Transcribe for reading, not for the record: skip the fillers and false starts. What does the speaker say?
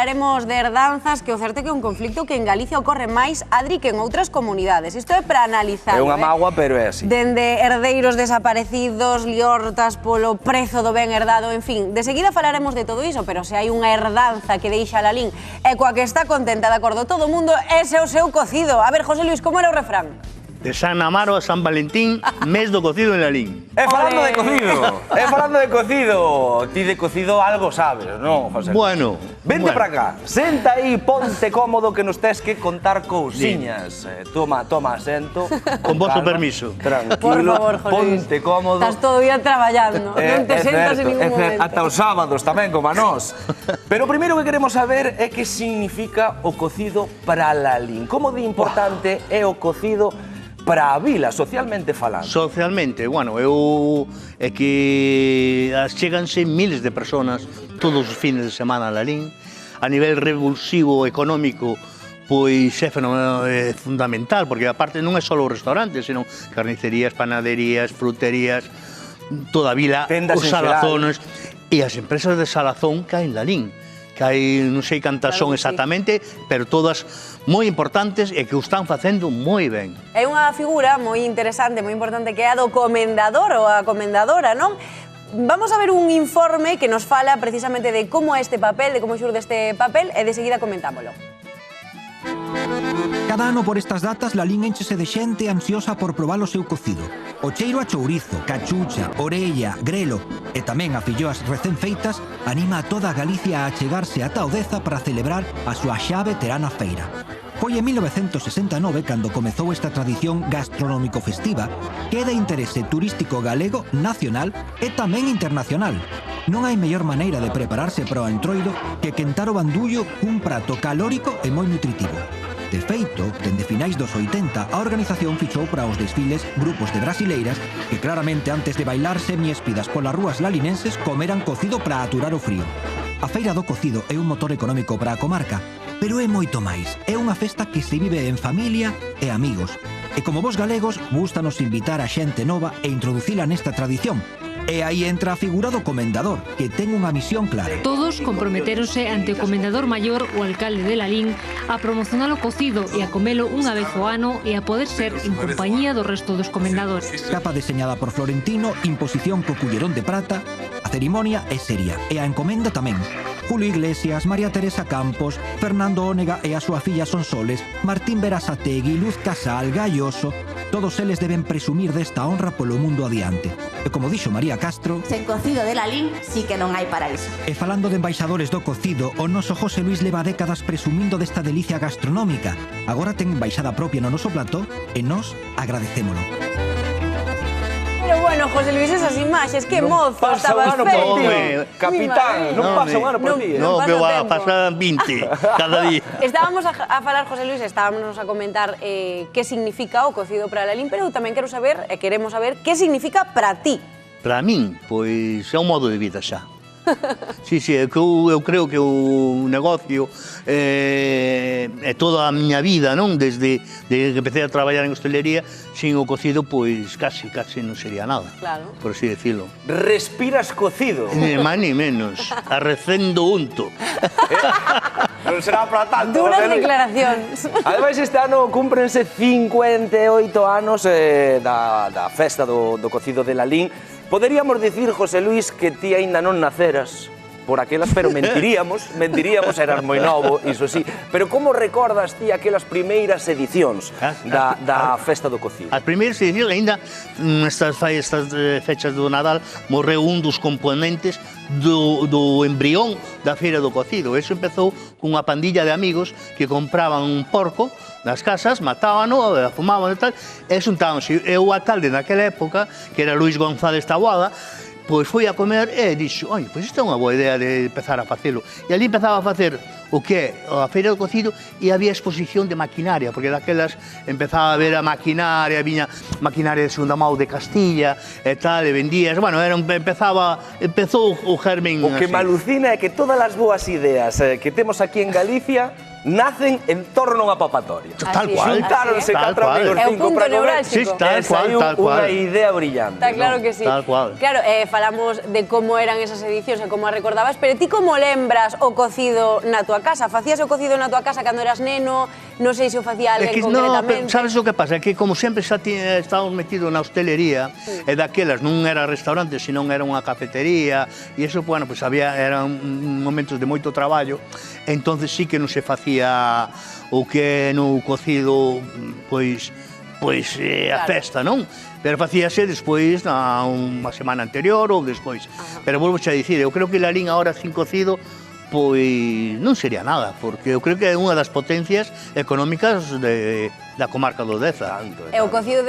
falaremos de herdanzas, que o certo é que é un conflicto que en Galicia ocorre máis, Adri, que en outras comunidades. Isto é para analizar. É unha mágoa, pero é así. Dende herdeiros desaparecidos, liortas polo prezo do ben herdado, en fin. De seguida falaremos de todo iso, pero se hai unha herdanza que deixa a Lalín e coa que está contenta, de acordo todo o mundo, ese é o seu cocido. A ver, José Luis, como era o refrán? De San Amaro a San Valentín, mes do cocido en Lalín. Falando de cocido, ti de cocido algo sabes, non, José? Bueno. Vente para cá, senta aí, ponte cómodo que nos tes que contar cousiñas. Toma asento. Con vosso permiso. Tranquilo, Por favor, José Luis. ponte cómodo. Estás todo o día traballando, non te sentas en ningún momento. Ata os sábados tamén, como a nós. Pero o primeiro que queremos saber é que significa o cocido para Lalín. Como de importante é o cocido para a vila, socialmente falando? Socialmente, bueno, é que cheganse miles de personas todos os fines de semana a Lalín. A nivel revulsivo económico, pois é fundamental, porque aparte non é só os restaurantes, senón carnicerías, panaderías, fruterías, toda a vila, os salazones. E as empresas de salazón caen en Lalín. Que hai, non sei cantas son exactamente, pero todas moi importantes e que o están facendo moi ben. É unha figura moi interesante, moi importante, que é a do comendador ou a comendadora, non? Vamos a ver un informe que nos fala precisamente de como é este papel, de como xurde este papel, e de seguida comentámolo. Cada ano por estas datas, Lalín enchese de xente ansiosa por probar o seu cocido. O cheiro a chourizo, cachucha, orella, grelo e tamén a filloas recén feitas anima a toda a Galicia a achegarse ata Odeza para celebrar a súa xa veterana feira. Foi en 1969 cando comezou esta tradición gastronómico-festiva que é de interese turístico galego, nacional e tamén internacional. Non hai mellor maneira de prepararse para o entroido que quentar o bandullo cun prato calórico e moi nutritivo. De feito, dende finais dos 80, a organización fichou para os desfiles grupos de brasileiras que claramente antes de bailar semiéspidas polas rúas lalinenses comeran cocido para aturar o frío. A Feira do Cocido é un motor económico para a comarca, pero é moito máis. É unha festa que se vive en familia e amigos. E como vos galegos, gústanos invitar a xente nova e introducila nesta tradición. E aí entra a figura do comendador, que ten unha misión clara. Todos comprometéronse ante o comendador maior, o alcalde de Lalín, a promocionar o cocido e a comelo unha vez ao ano e a poder ser en compañía do resto dos comendadores. Capa deseñada por Florentino, imposición co cullerón de prata, a cerimonia é seria e a encomenda tamén. Julio Iglesias, María Teresa Campos, Fernando Ónega e a súa filla Sonsoles, Martín Berasategui, Luz Casal, Galloso, todos eles deben presumir desta honra polo mundo adiante. E como dixo María Castro, sen cocido de Lalín sí que non hai paraíso. E falando de embaixadores do cocido, o noso José Luis leva décadas presumindo desta delicia gastronómica. Agora ten embaixada propia no noso plató e nós agradecémolo. Pero bueno, José Luis, esas imaxes, que mozo estabas feito. Capitán, non pasa un ano por ti. Non, que va a pasar 20 cada día. Estábamos a falar, José Luis, estábamos a comentar que significa o cocido para Lalín, pero eu tamén quero saber, e queremos saber, que significa para ti. Para min, pois é un modo de vida xa. Sí, é que eu creo que o negocio é toda a miña vida, non? Desde que empecé a traballar en hostelería, sin o cocido, pois casi non sería nada, claro, por así decirlo. Respiras cocido. Ni máis ni menos, arrecendo unto. Non será para tanto. Duras declaracións. Ademais, este ano cúmprense 58 anos da festa do cocido de Lalín. Poderíamos dicir, José Luis, que ti aínda non naceras por aquelas, pero mentiríamos, eras moi novo, iso sí. Pero como recordas ti aquelas primeiras edicións da festa do cocido? As primeiras edicións, aínda nestas fechas do Nadal, morreu un dos componentes do embrión da feira do cocido. Eso empezou cunha pandilla de amigos que compraban un porco nas casas, matábano, fumaban e tal, e xuntábanse. E o alcalde naquela época, que era Luis González Taboada, pois foi a comer e dixo, oi, pois isto é unha boa idea de empezar a facelo. E ali empezaba a facer o que é a feira do cocido e había exposición de maquinaria, porque daquelas empezaba a ver a maquinaria, viña maquinaria de segunda mão de Castilla e tal, e vendías, bueno, empezou o germen. O que me alucina é que todas as boas ideas que temos aquí en Galicia nacen en torno a unha papatoria. Tal cual. Xuntáronse 4 amigos, 5 para comer. Sí, tal cual. Unha idea brillante. Está claro que sí. Tal cual. Claro, falamos de como eran esas edicións e como as recordabas, pero ti como lembras o cocido na tua túa casa. Facías o cocido na túa casa cando eras neno? Non sei se o facía alguén concretamente. No, sabes o que pasa? É que como sempre xa estábamos metidos na hostelería, e daquelas non era restaurante, senón era unha cafetería, e iso, bueno, pues eran momentos de moito traballo, entonces sí que non se facía o que no cocido, pois a festa, non? Pero facíase despois unha semana anterior ou despois. Pero volvo a dicir, eu creo que Lalín agora sin cocido pois non sería nada, porque eu creo que é unha das potencias económicas da comarca do Deza. E o cocido de